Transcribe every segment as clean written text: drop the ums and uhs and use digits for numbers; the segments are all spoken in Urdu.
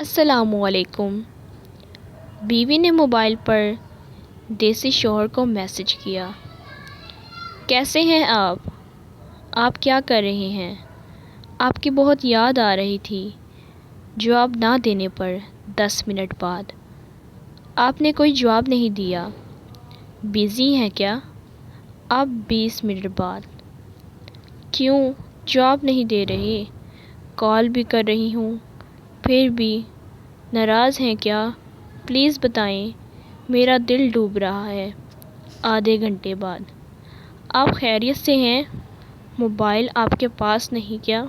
السلام علیکم۔ بیوی نے موبائل پر دیسی شوہر کو میسج کیا۔ کیسے ہیں آپ؟ آپ کیا کر رہے ہیں؟ آپ کی بہت یاد آ رہی تھی۔ جواب نہ دینے پر 10 منٹ بعد آپ نے کوئی جواب نہیں دیا۔ بیزی ہیں کیا؟ آپ 20 منٹ بعد کیوں جواب نہیں دے رہے؟ کال بھی کر رہی ہوں پھر بھی ناراض ہیں کیا؟ پلیز بتائیں، میرا دل ڈوب رہا ہے۔ آدھے گھنٹے بعد آپ خیریت سے ہیں؟ موبائل آپ کے پاس نہیں کیا؟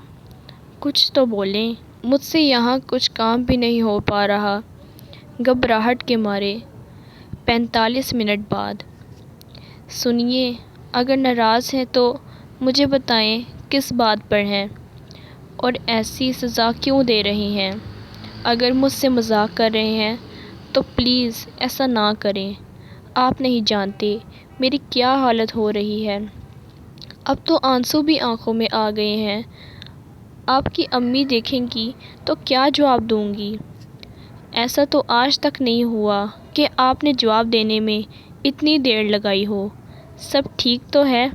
کچھ تو بولیں، مجھ سے یہاں کچھ کام بھی نہیں ہو پا رہا، گھبراہٹ کے مارے۔ 45 منٹ بعد سنیے، اگر ناراض ہیں تو مجھے بتائیں کس بات پر ہیں اور ایسی سزا کیوں دے رہی ہیں؟ اگر مجھ سے مذاق کر رہے ہیں تو پلیز ایسا نہ کریں۔ آپ نہیں جانتے میری کیا حالت ہو رہی ہے۔ اب تو آنسو بھی آنکھوں میں آ گئے ہیں۔ آپ کی امی دیکھیں گی تو کیا جواب دوں گی؟ ایسا تو آج تک نہیں ہوا کہ آپ نے جواب دینے میں اتنی دیر لگائی ہو۔ سب ٹھیک تو ہے؟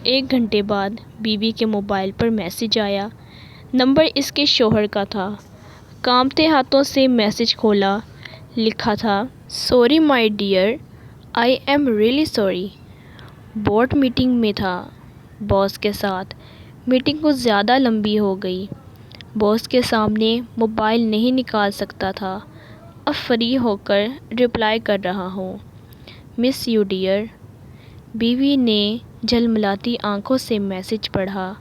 1 گھنٹے بعد بیوی کے موبائل پر میسج آیا۔ نمبر اس کے شوہر کا تھا۔ کانپتے ہاتھوں سے میسج کھولا۔ لکھا تھا، sorry my dear, I am really sorry. Board meeting میں تھا باس کے ساتھ۔ میٹنگ کچھ زیادہ لمبی ہو گئی۔ باس کے سامنے موبائل نہیں نکال سکتا تھا۔ اب فری ہو کر رپلائی کر رہا ہوں، مس یو ڈیئر۔ بیوی نے جھلملاتی آنکھوں سے میسج پڑھا۔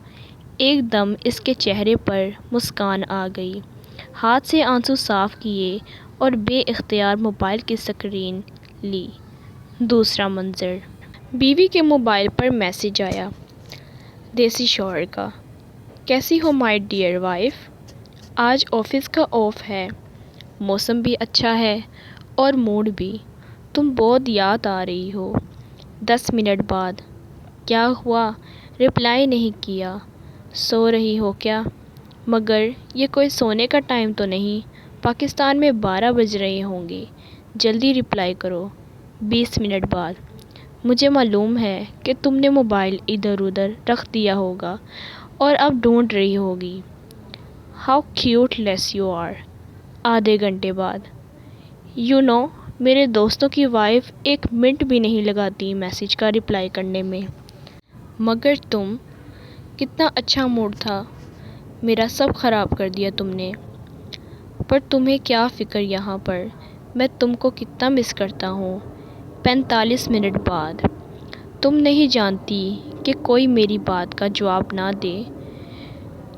ایک دم اس کے چہرے پر مسکان آ گئی۔ ہاتھ سے آنسو صاف کیے اور بے اختیار موبائل کی اسکرین لی۔ دوسرا منظر، بیوی کے موبائل پر میسج آیا دیسی شوہر کا۔ کیسی ہو مائی ڈیئر وائف؟ آج آفس کا آف ہے، موسم بھی اچھا ہے اور موڈ بھی۔ تم بہت یاد آ رہی ہو۔ 10 منٹ بعد کیا ہوا؟ رپلائی نہیں کیا؟ سو رہی ہو کیا؟ مگر یہ کوئی سونے کا ٹائم تو نہیں، پاکستان میں 12 بج رہے ہوں گے، جلدی رپلائی کرو۔ 20 منٹ بعد مجھے معلوم ہے کہ تم نے موبائل ادھر ادھر رکھ دیا ہوگا اور اب ڈھونڈ رہی ہوگی۔ How cute less you are. آدھے گھنٹے بعد یو نو، میرے دوستوں کی وائف 1 منٹ بھی نہیں لگاتی میسج کا رپلائی کرنے میں، مگر تم، کتنا اچھا موڈ تھا، میرا سب خراب کر دیا تم نے۔ پر تمہیں کیا فکر یہاں پر، میں تم کو کتنا مس کرتا ہوں۔ 45 منٹ بعد تم نہیں جانتی کہ کوئی میری بات کا جواب نہ دے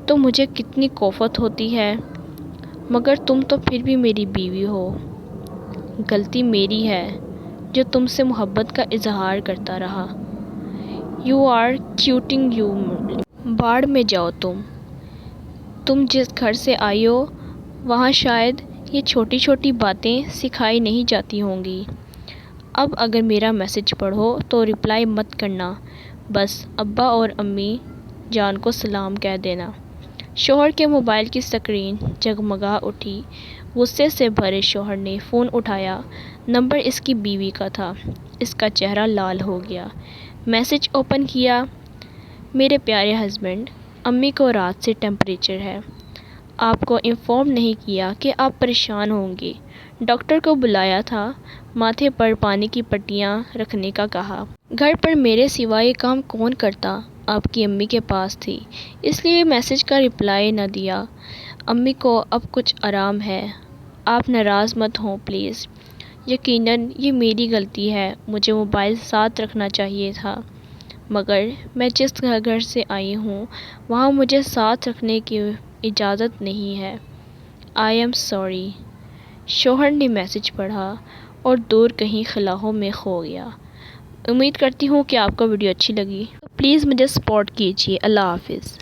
تو مجھے کتنی کوفت ہوتی ہے، مگر تم تو پھر بھی میری بیوی ہو۔ غلطی میری ہے جو تم سے محبت کا اظہار کرتا رہا۔ You are quoting you. باڑ میں جاؤ تم جس گھر سے آئی ہو وہاں شاید یہ چھوٹی چھوٹی باتیں سکھائی نہیں جاتی ہوں گی۔ اب اگر میرا میسج پڑھو تو رپلائی مت کرنا، بس ابا اور امی جان کو سلام کہہ دینا۔ شوہر کے موبائل کی اسکرین جگمگا اٹھی۔ غصے سے بھرے شوہر نے فون اٹھایا۔ نمبر اس کی بیوی کا تھا۔ اس کا چہرہ لال ہو گیا۔ میسج اوپن کیا، میرے پیارے ہسبینڈ، امی کو رات سے ٹمپریچر ہے۔ آپ کو انفارم نہیں کیا کہ آپ پریشان ہوں گے۔ ڈاکٹر کو بلایا تھا، ماتھے پر پانی کی پٹیاں رکھنے کا کہا۔ گھر پر میرے سوا یہ کام کون کرتا؟ آپ کی امی کے پاس تھی، اس لیے میسج کا رپلائی نہ دیا۔ امی کو اب کچھ آرام ہے، آپ ناراض مت ہوں پلیز۔ یقیناً یہ میری غلطی ہے، مجھے موبائل ساتھ رکھنا چاہیے تھا، مگر میں جس گھر سے آئی ہوں وہاں مجھے ساتھ رکھنے کی اجازت نہیں ہے۔ I am sorry. شوہر نے میسج پڑھا اور دور کہیں خلاؤں میں کھو گیا۔ امید کرتی ہوں کہ آپ کو ویڈیو اچھی لگی، پلیز مجھے سپورٹ کیجیے۔ اللہ حافظ۔